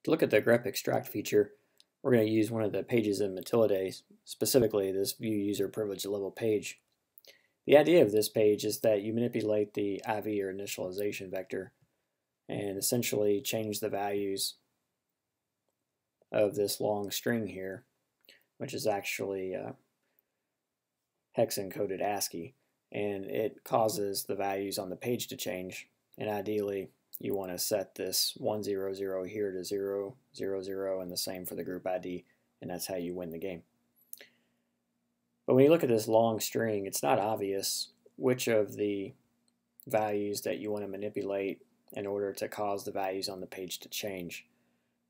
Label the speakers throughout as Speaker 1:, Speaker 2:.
Speaker 1: To look at the grep-extract feature, we're going to use one of the pages in Matilde, specifically this view user privilege level page. The idea of this page is that you manipulate the IV or initialization vector and essentially change the values of this long string here, which is actually hex encoded ASCII, and it causes the values on the page to change. And ideally you want to set this 100 here to 000 and the same for the group ID, and that's how you win the game. But when you look at this long string, it's not obvious which of the values that you want to manipulate in order to cause the values on the page to change.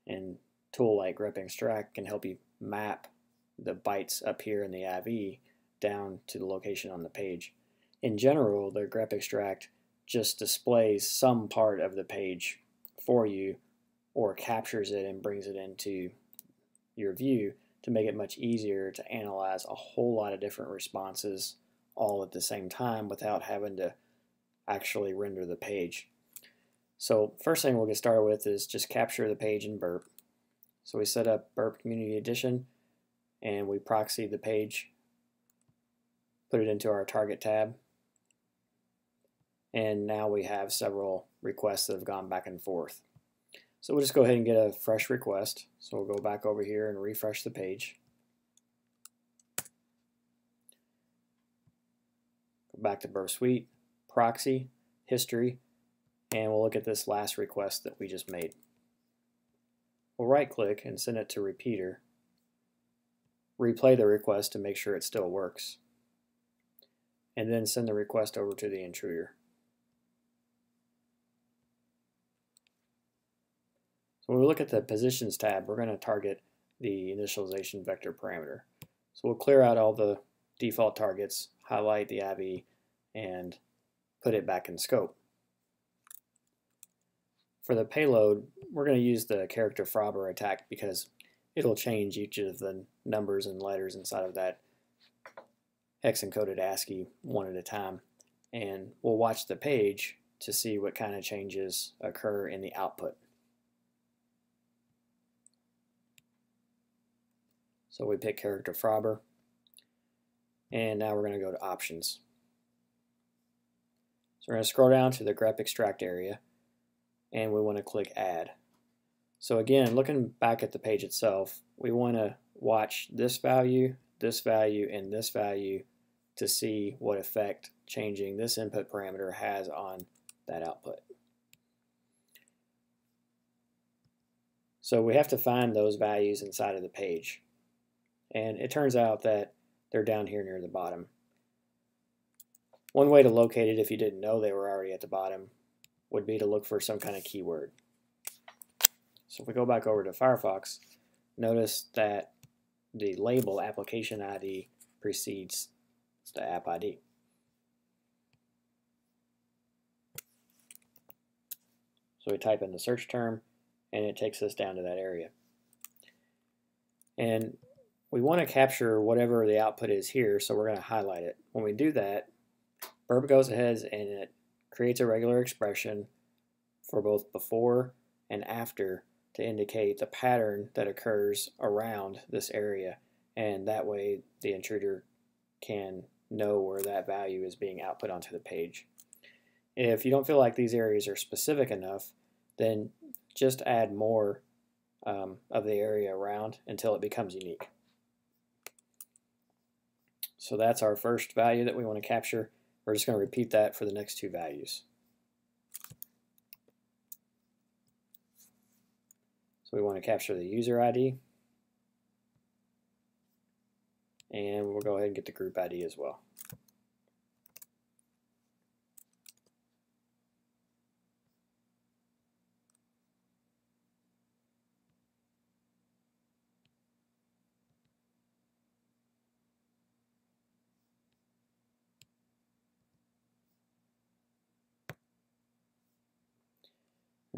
Speaker 1: And a tool like grep-extract can help you map the bytes up here in the IV down to the location on the page. In general, the grep-extract just displays some part of the page for you, or captures it and brings it into your view to make it much easier to analyze a whole lot of different responses all at the same time without having to actually render the page. So first thing we'll get started with is just capture the page in Burp. So we set up Burp Community Edition and we proxy the page, put it into our target tab, and now we have several requests that have gone back and forth. So we'll just go ahead and get a fresh request. So we'll go back over here and refresh the page. Go back to Burp-Suite, Proxy, History, and we'll look at this last request that we just made. We'll right click and send it to Repeater. Replay the request to make sure it still works. And then send the request over to the Intruder. So when we look at the Positions tab, we're going to target the initialization vector parameter. So we'll clear out all the default targets, highlight the IV, and put it back in scope. For the payload, we're going to use the character frobber attack because it'll change each of the numbers and letters inside of that hex encoded ASCII one at a time, and we'll watch the page to see what kind of changes occur in the output. So we pick character frobber, and now we're going to go to options. So we're going to scroll down to the grep-extract area, and we want to click add. So again, looking back at the page itself, we want to watch this value, and this value to see what effect changing this input parameter has on that output. So we have to find those values inside of the page. And it turns out that they're down here near the bottom. One way to locate it if you didn't know they were already at the bottom would be to look for some kind of keyword. So if we go back over to Firefox, notice that the label application ID precedes the app ID. So we type in the search term and it takes us down to that area. And we want to capture whatever the output is here, so we're going to highlight it. When we do that, Burp goes ahead and it creates a regular expression for both before and after to indicate the pattern that occurs around this area, and that way the intruder can know where that value is being output onto the page. If you don't feel like these areas are specific enough, then just add more of the area around until it becomes unique. So that's our first value that we want to capture. We're just going to repeat that for the next two values. So we want to capture the user ID, and we'll go ahead and get the group ID as well.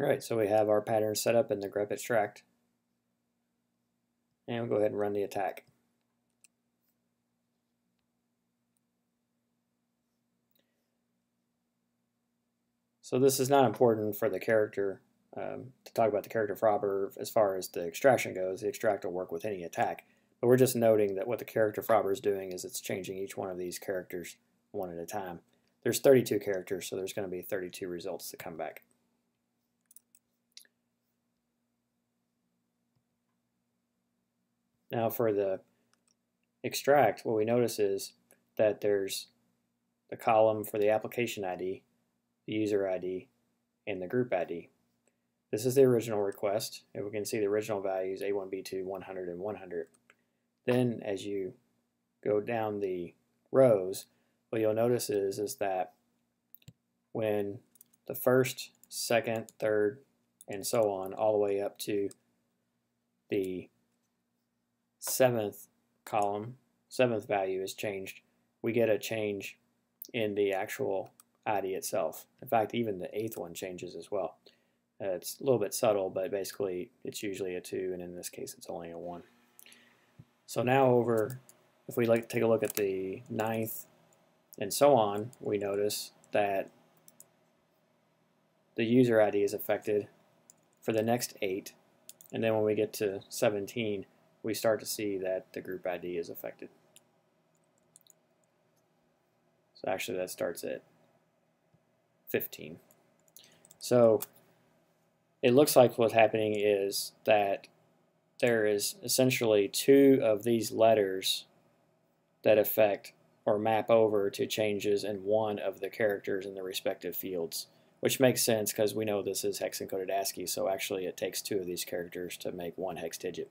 Speaker 1: Alright, so we have our pattern set up in the grep-extract, and we'll go ahead and run the attack. So this is not important for the character to talk about the character fobber as far as the extraction goes. The extract will work with any attack, but we're just noting that what the character fobber is doing is it's changing each one of these characters one at a time. There's 32 characters, so there's going to be 32 results that come back. Now for the extract, what we notice is that there's the column for the application ID, the user ID, and the group ID. This is the original request, and we can see the original values A1, B2, 100, and 100. Then as you go down the rows, what you'll notice is that when the first, second, third, and so on, all the way up to the seventh column, seventh value is changed, we get a change in the actual ID itself. In fact, even the eighth one changes as well. It's a little bit subtle, but basically it's usually a 2, and in this case it's only a 1. So now if we take a look at the ninth and so on, we notice that the user ID is affected for the next 8, and then when we get to 17, we start to see that the group ID is affected. So actually that starts at 15. So it looks like what's happening is that there is essentially 2 of these letters that affect or map over to changes in 1 of the characters in the respective fields, which makes sense because we know this is hex encoded ASCII, so actually it takes 2 of these characters to make 1 hex digit.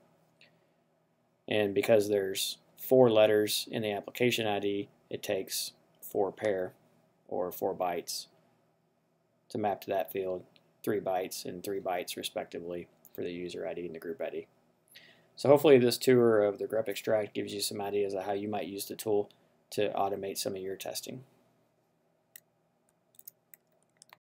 Speaker 1: And because there's 4 letters in the application ID, it takes 4 pair or 4 bytes to map to that field, 3 bytes and 3 bytes respectively for the user ID and the group ID. So hopefully this tour of the grep-extract gives you some ideas of how you might use the tool to automate some of your testing.